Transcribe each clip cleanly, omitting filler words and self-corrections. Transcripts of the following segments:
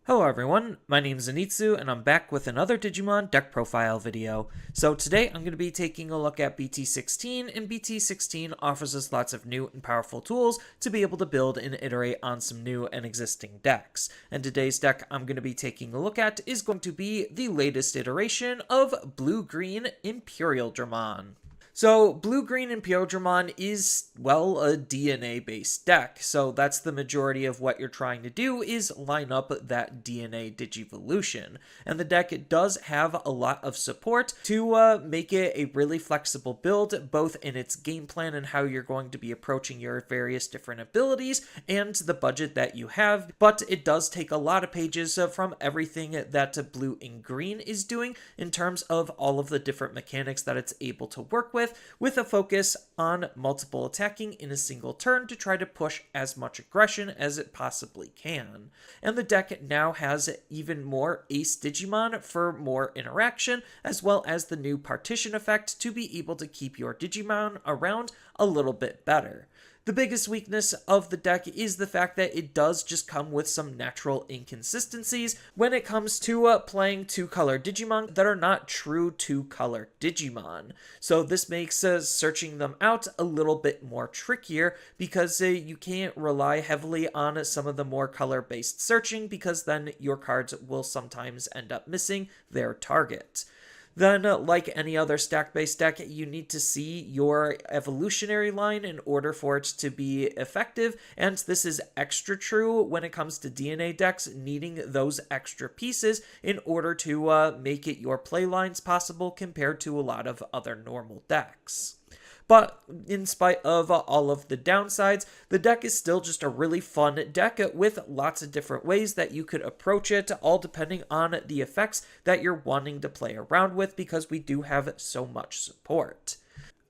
Hello everyone, my name is Anitsu and I'm back with another Digimon deck profile video. So today I'm going to be taking a look at BT16, and BT16 offers us lots of new and powerful tools to be able to build and iterate on some new and existing decks. And today's deck I'm going to be taking a look at is going to be the latest iteration of Blue-Green Imperialdramon. So, Blue-Green Imperialdramon is, well, a DNA-based deck, so that's the majority of what you're trying to do is line up that DNA Digivolution. And the deck does have a lot of support to make it a really flexible build, both in its game plan and how you're going to be approaching your various different abilities and the budget that you have, but it does take a lot of pages from everything that Blue and Green is doing in terms of all of the different mechanics that it's able to work with a focus on multiple attacking in a single turn to try to push as much aggression as it possibly can. And the deck now has even more Ace Digimon for more interaction, as well as the new partition effect to be able to keep your Digimon around a little bit better. The biggest weakness of the deck is the fact that it does just come with some natural inconsistencies when it comes to playing two-color Digimon that are not true two-color Digimon. So this makes searching them out a little bit more trickier because you can't rely heavily on some of the more color-based searching because then your cards will sometimes end up missing their target. Then, like any other stack-based deck, you need to see your evolutionary line in order for it to be effective, and this is extra true when it comes to DNA decks needing those extra pieces in order to make it your play lines possible compared to a lot of other normal decks. But in spite of all of the downsides, the deck is still just a really fun deck with lots of different ways that you could approach it, all depending on the effects that you're wanting to play around with because we do have so much support.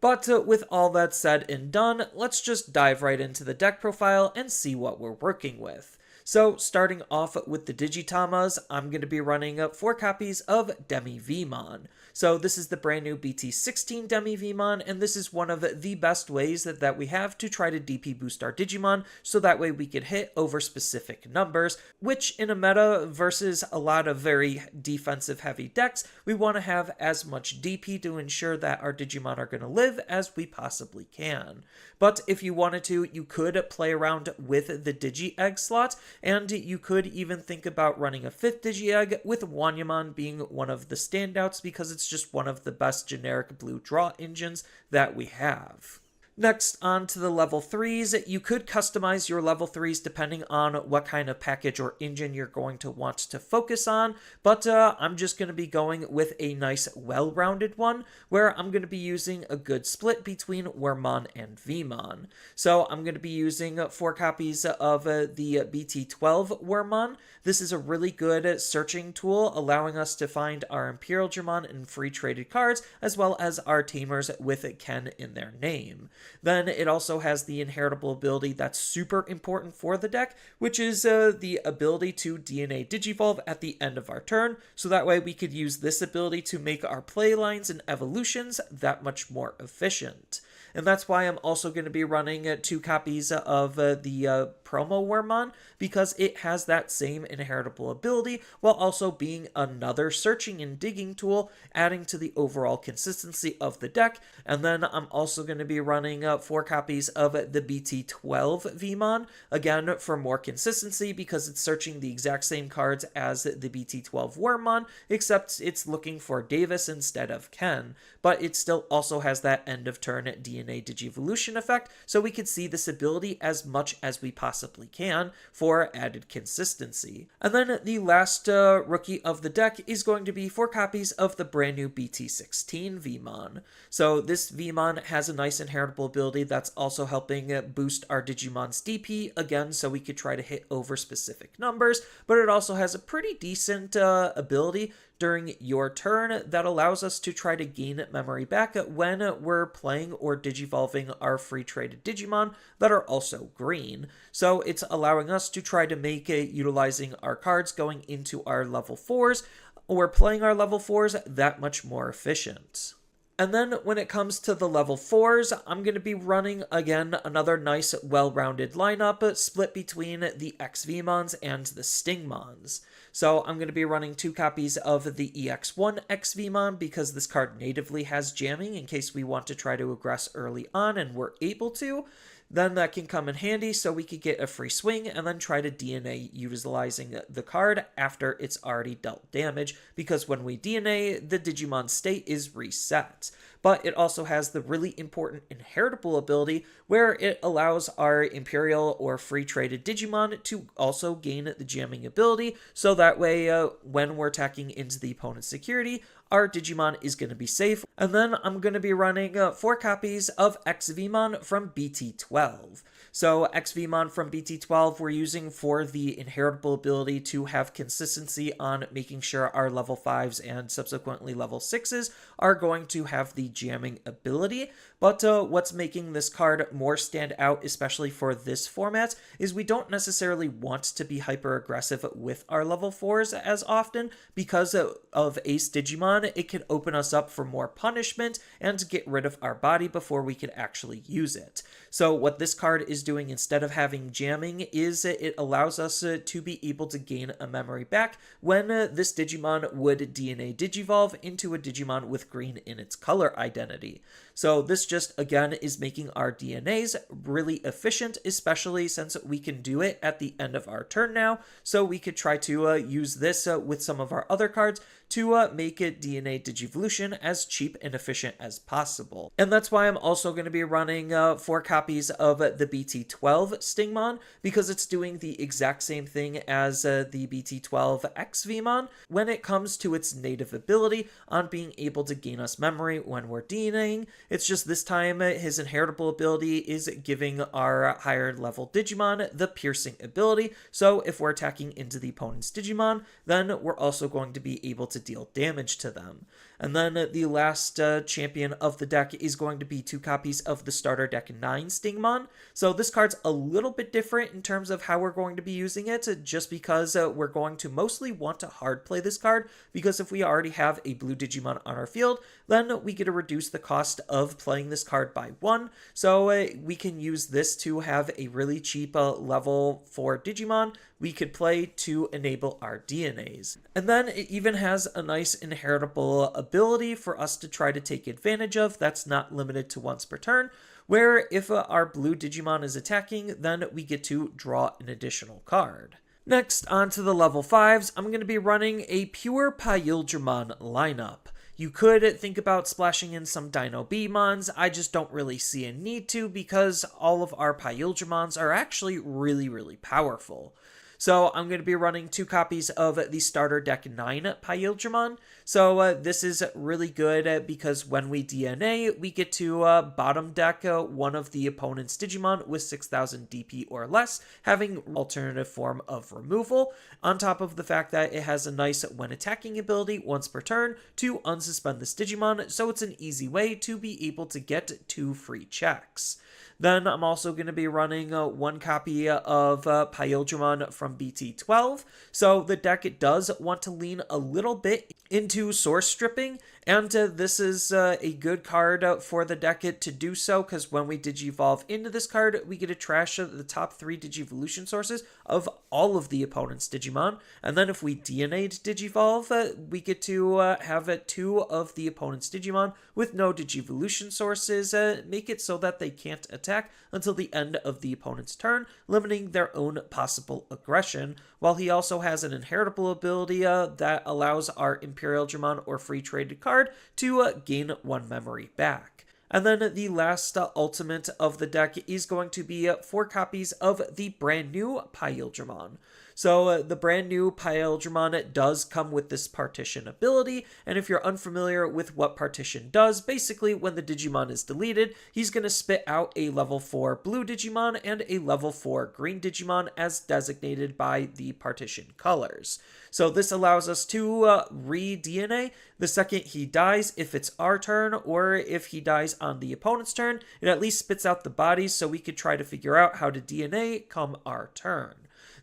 But with all that said and done, let's just dive right into the deck profile and see what we're working with. So, starting off with the Digitamers, I'm going to be running 4 copies of Demi-Vmon. So this is the brand new BT16 Demi-Vmon, and this is one of the best ways that we have to try to DP boost our Digimon, so that way we can hit over specific numbers, which in a meta versus a lot of very defensive-heavy decks, we want to have as much DP to ensure that our Digimon are going to live as we possibly can. But if you wanted to, you could play around with the Digi-Egg slot, and you could even think about running a 5th Digi-Egg, with Wanyamon being one of the standouts because it's just one of the best generic blue draw engines that we have. Next, on to the level 3s. You could customize your level 3s depending on what kind of package or engine you're going to want to focus on, but I'm just going to be going with a nice well-rounded one, where I'm going to be using a good split between Wormmon and Vmon. So I'm going to be using 4 copies of the BT12 Wormmon. This is a really good searching tool, allowing us to find our Imperialdramon and free traded cards, as well as our Tamers with Ken in their name. Then it also has the inheritable ability that's super important for the deck, which is the ability to DNA Digivolve at the end of our turn, so that way we could use this ability to make our play lines and evolutions that much more efficient. And that's why I'm also going to be running 2 copies of the Promo Wormmon, because it has that same inheritable ability, while also being another searching and digging tool, adding to the overall consistency of the deck. And then I'm also going to be running 4 copies of the BT12 Vmon, again for more consistency, because it's searching the exact same cards as the BT12 Wormmon, except it's looking for Davis instead of Ken, but it still also has that end of turn DNA Digivolution effect, so we can see this ability as much as we possibly can for added consistency. And then the last rookie of the deck is going to be 4 copies of the brand new BT16 Vmon. So this Vmon has a nice inheritable ability that's also helping boost our Digimon's DP, again, so we could try to hit over specific numbers, but it also has a pretty decent ability during your turn that allows us to try to gain memory back when we're playing or digivolving our free traded Digimon that are also green. So it's allowing us to try to make utilizing our cards going into our level 4s or playing our level 4s that much more efficient. And then when it comes to the level 4s, I'm going to be running, again, another nice, well-rounded lineup split between the XVmons and the Stingmons. So I'm going to be running 2 copies of the EX1 XVmon because this card natively has jamming in case we want to try to aggress early on and we're able to. Then that can come in handy so we could get a free swing and then try to DNA utilizing the card after it's already dealt damage, because when we DNA, the Digimon state is reset. But it also has the really important inheritable ability where it allows our Imperial or free traded Digimon to also gain the jamming ability, so that way when we're attacking into the opponent's security, our Digimon is going to be safe. And then I'm going to be running 4 copies of XVmon from BT12. So XVmon from BT12 we're using for the inheritable ability to have consistency on making sure our level 5s and subsequently level 6s are going to have the jamming ability. But what's making this card more stand out, especially for this format, is we don't necessarily want to be hyper aggressive with our level 4s as often. Because of Ace Digimon, it can open us up for more punishment and get rid of our body before we could actually use it. So what this card is doing instead of having jamming is it allows us to be able to gain a memory back when this Digimon would DNA Digivolve into a Digimon with green in its color identity. So this just, again, is making our DNAs really efficient, especially since we can do it at the end of our turn now. So we could try to use this with some of our other cards to make it DNA Digivolution as cheap and efficient as possible. And that's why I'm also going to be running 4 copies of the BT12 Stingmon, because it's doing the exact same thing as the BT12 XVmon when it comes to its native ability on being able to gain us memory when we're DNAing. It's just this time his inheritable ability is giving our higher level Digimon the piercing ability, so if we're attacking into the opponent's Digimon, then we're also going to be able to deal damage to them. And then the last champion of the deck is going to be 2 copies of the starter deck 9 Stingmon. So this card's a little bit different in terms of how we're going to be using it, just because we're going to mostly want to hard play this card, because if we already have a blue Digimon on our field, then we get to reduce the cost of playing this card by 1. So we can use this to have a really cheap level 4 Digimon we could play to enable our DNAs. And then it even has a nice inheritable ability for us to try to take advantage of that's not limited to once per turn, where if our blue Digimon is attacking, then we get to draw an additional card. Next, on to the level 5s, I'm going to be running a pure Imperialdramon lineup. You could think about splashing in some Dino Beemons. I just don't really see a need to, because all of our Imperialdramons are actually really, really powerful. So I'm going to be running 2 copies of the starter deck 9 Imperialdramon. So this is really good because when we DNA, we get to bottom deck one of the opponent's Digimon with 6000 DP or less, having alternative form of removal, on top of the fact that it has a nice when attacking ability once per turn to unsuspend this Digimon, so it's an easy way to be able to get 2 free checks. Then I'm also going to be running 1 copy of Imperialdramon from BT12. So the deck does want to lean a little bit into source stripping, and this is a good card for the deck to do so, because when we Digivolve into this card, we get to trash the top 3 Digivolution sources of all of the opponent's Digimon, and then if we DNA'd Digivolve, we get to have 2 of the opponent's Digimon with no Digivolution sources, make it so that they can't attack until the end of the opponent's turn, limiting their own possible aggression, while he also has an inheritable ability that allows our Imperialdramon or free traded card to gain 1 memory back. And then the last ultimate of the deck is going to be 4 copies of the brand new Imperialdramon. So the brand new Imperialdramon does come with this partition ability, and if you're unfamiliar with what partition does, basically when the Digimon is deleted, he's going to spit out a level 4 blue Digimon and a level 4 green Digimon as designated by the partition colors. So this allows us to re-DNA the second he dies if it's our turn, or if he dies on the opponent's turn, it at least spits out the bodies so we could try to figure out how to DNA come our turn.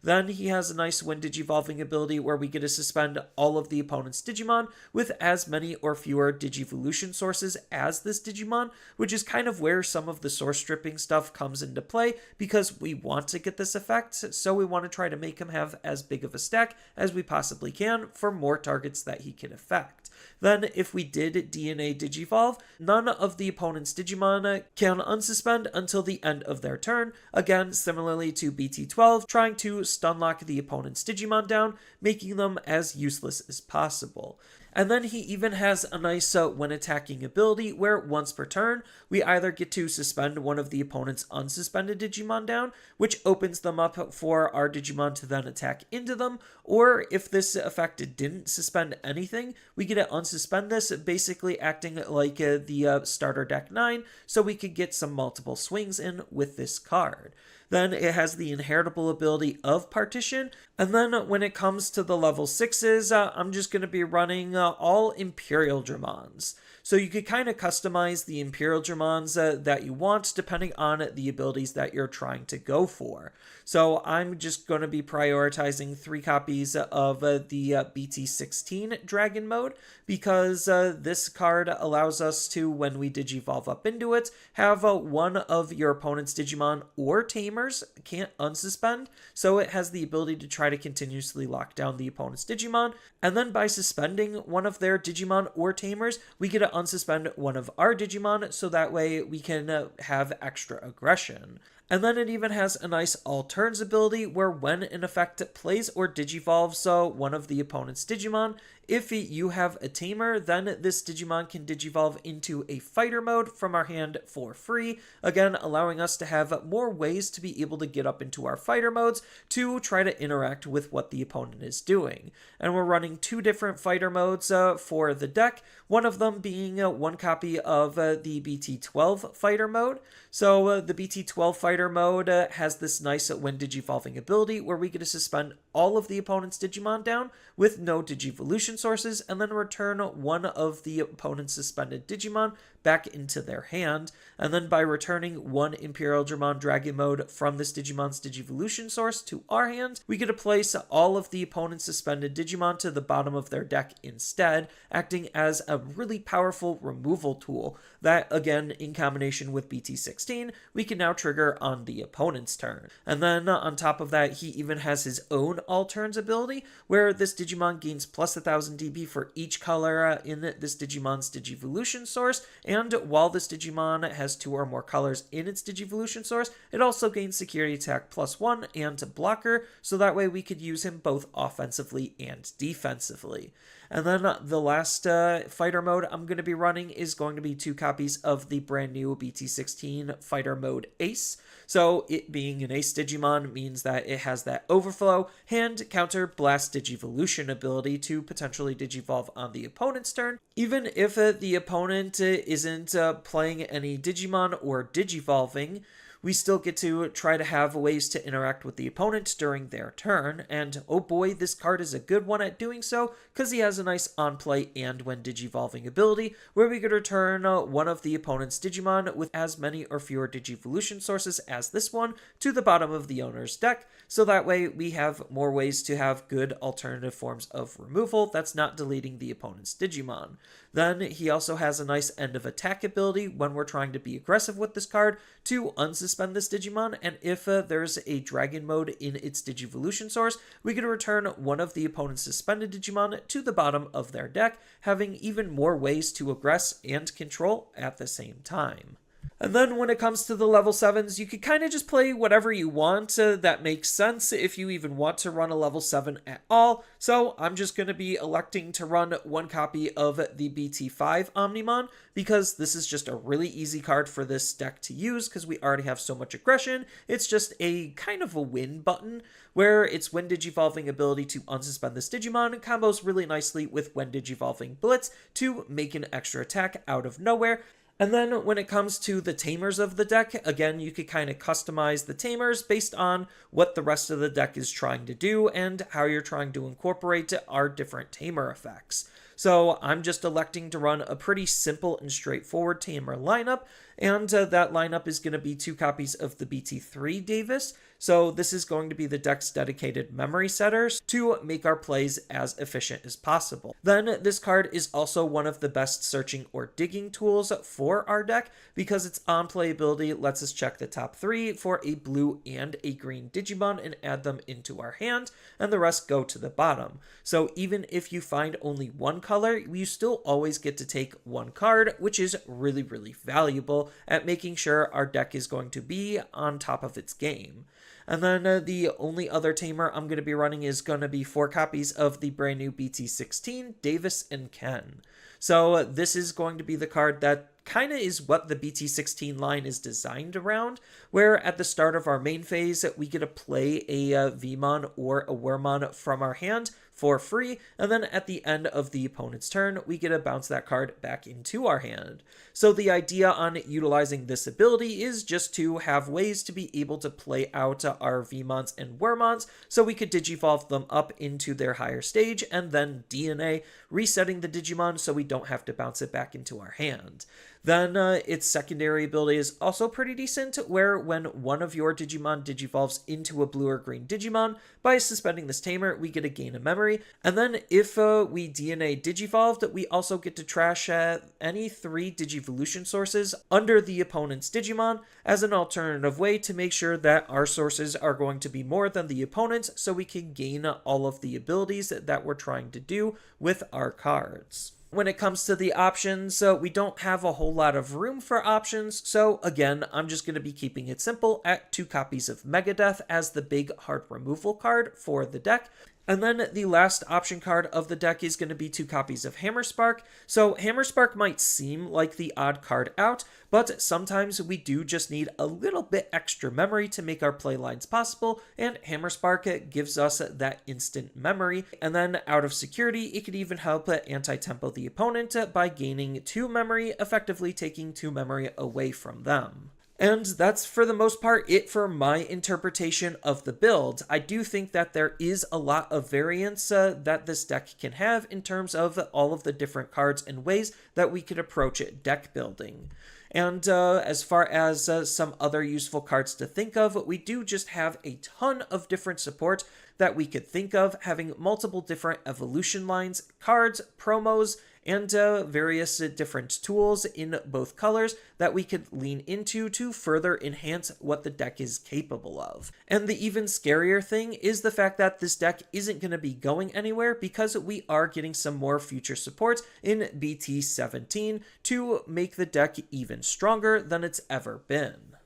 Then he has a nice when digivolving ability where we get to suspend all of the opponent's Digimon with as many or fewer Digivolution sources as this Digimon, which is kind of where some of the source stripping stuff comes into play, because we want to get this effect, so we want to try to make him have as big of a stack as we possibly can for more targets that he can affect. Then, if we did DNA Digivolve, none of the opponent's Digimon can unsuspend until the end of their turn, again similarly to BT12, trying to stunlock the opponent's Digimon down, making them as useless as possible. And then he even has a nice when attacking ability where once per turn, we either get to suspend one of the opponent's unsuspended Digimon down, which opens them up for our Digimon to then attack into them, or if this effect didn't suspend anything, we get to unsuspend this, basically acting like the starter deck 9, so we could get some multiple swings in with this card. Then it has the inheritable ability of Partition. And then when it comes to the level 6s, I'm just going to be running all Imperialdramons. So you could kind of customize the Imperialdramons that you want depending on the abilities that you're trying to go for. So I'm just going to be prioritizing 3 copies of the BT16 Dragon mode, because this card allows us to, when we Digivolve up into it, have one of your opponent's Digimon or Tamers can't unsuspend, so it has the ability to try to continuously lock down the opponent's Digimon, and then by suspending one of their Digimon or Tamers, we get to unsuspend one of our Digimon, so that way we can have extra aggression. And then it even has a nice all turns ability where when an effect plays or digivolves one of the opponent's Digimon, if you have a Tamer, then this Digimon can digivolve into a fighter mode from our hand for free, again allowing us to have more ways to be able to get up into our fighter modes to try to interact with what the opponent is doing. And we're running 2 different fighter modes for the deck, one of them being 1 copy of the BT12 fighter mode. So the BT12 fighter mode has this nice when digivolving ability where we get to suspend all of the opponent's Digimon down with no Digivolution sources, and then return one of the opponent's suspended Digimon back into their hand. And then by returning 1 Imperialdramon Dragon mode from this Digimon's Digivolution source to our hand, we get to place all of the opponent's suspended Digimon to the bottom of their deck instead, acting as a really powerful removal tool that, again, in combination with BT16, we can now trigger on the opponent's turn. And then on top of that, he even has his own all turns ability, where this Digimon gains plus 1000 DP for each color in this Digimon's Digivolution source, and while this Digimon has 2 or more colors in its Digivolution source, it also gains security attack +1 and blocker, so that way we could use him both offensively and defensively. And then the last fighter mode I'm going to be running is going to be 2 copies of the brand new BT16 fighter mode Ace. So it being an Ace Digimon means that it has that overflow, hand, counter, blast Digivolution ability to potentially Digivolve on the opponent's turn, even if the opponent isn't playing any Digimon or Digivolving. We still get to try to have ways to interact with the opponent during their turn, and oh boy, this card is a good one at doing so, because he has a nice on-play and when digivolving ability, where we could return one of the opponent's Digimon with as many or fewer Digivolution sources as this one to the bottom of the owner's deck, so that way we have more ways to have good alternative forms of removal that's not deleting the opponent's Digimon. Then he also has a nice end of attack ability when we're trying to be aggressive with this card to unsuspend this Digimon, and if there's a Dragon mode in its Digivolution source, we can return one of the opponent's suspended Digimon to the bottom of their deck, having even more ways to aggress and control at the same time. And then when it comes to the level 7s, you could kind of just play whatever you want that makes sense if you even want to run a level 7 at all. So I'm just going to be electing to run 1 copy of the BT5 Omnimon, because this is just a really easy card for this deck to use because we already have so much aggression. It's just a kind of a win button where its when digivolving ability to unsuspend this Digimon combos really nicely with when digivolving Blitz to make an extra attack out of nowhere. And then when it comes to the Tamers of the deck, again, you could kind of customize the Tamers based on what the rest of the deck is trying to do and how you're trying to incorporate our different Tamer effects. So I'm just electing to run a pretty simple and straightforward Tamer lineup, and that lineup is going to be 2 copies of the BT3 Davis, So this is going to be the deck's dedicated memory setters to make our plays as efficient as possible. Then this card is also one of the best searching or digging tools for our deck because its on-play ability lets us check the top 3 for a blue and a green Digimon and add them into our hand, and the rest go to the bottom. So even if you find only one color, you still always get to take one card, which is really, really valuable at making sure our deck is going to be on top of its game. And then the only other tamer I'm going to be running is going to be 4 copies of the brand new BT16, Davis and Ken. So this is going to be the card that kind of is what the BT16 line is designed around, where at the start of our main phase, we get to play a Vmon or a Wormmon from our hand for free, and then at the end of the opponent's turn, we get to bounce that card back into our hand. So the idea on utilizing this ability is just to have ways to be able to play out our Vmons and Wormmons, so we could Digivolve them up into their higher stage, and then DNA, resetting the Digimon so we don't have to bounce it back into our hand. Then its secondary ability is also pretty decent, where when one of your Digimon digivolves into a blue or green Digimon, by suspending this tamer, we get a gain of memory. And then if we DNA digivolved, we also get to trash any 3 Digivolution sources under the opponent's Digimon as an alternative way to make sure that our sources are going to be more than the opponent's, so we can gain all of the abilities that we're trying to do with our cards. When it comes to the options, we don't have a whole lot of room for options, so again, I'm just going to be keeping it simple at 2 copies of Megadeth as the big hard removal card for the deck. And then the last option card of the deck is going to be 2 copies of Hammerspark. So Hammerspark might seem like the odd card out, but sometimes we do just need a little bit extra memory to make our play lines possible, and Hammerspark gives us that instant memory. And then out of security, it could even help anti-tempo the opponent by gaining 2 memory, effectively taking 2 memory away from them. And that's, for the most part, it for my interpretation of the build. I do think that there is a lot of variance that this deck can have in terms of all of the different cards and ways that we could approach deck building. And as far as some other useful cards to think of, we do just have a ton of different support that we could think of, having multiple different evolution lines, cards, promos, and various different tools in both colors that we could lean into to further enhance what the deck is capable of. And the even scarier thing is the fact that this deck isn't going to be going anywhere because we are getting some more future support in BT17 to make the deck even stronger than it's ever been.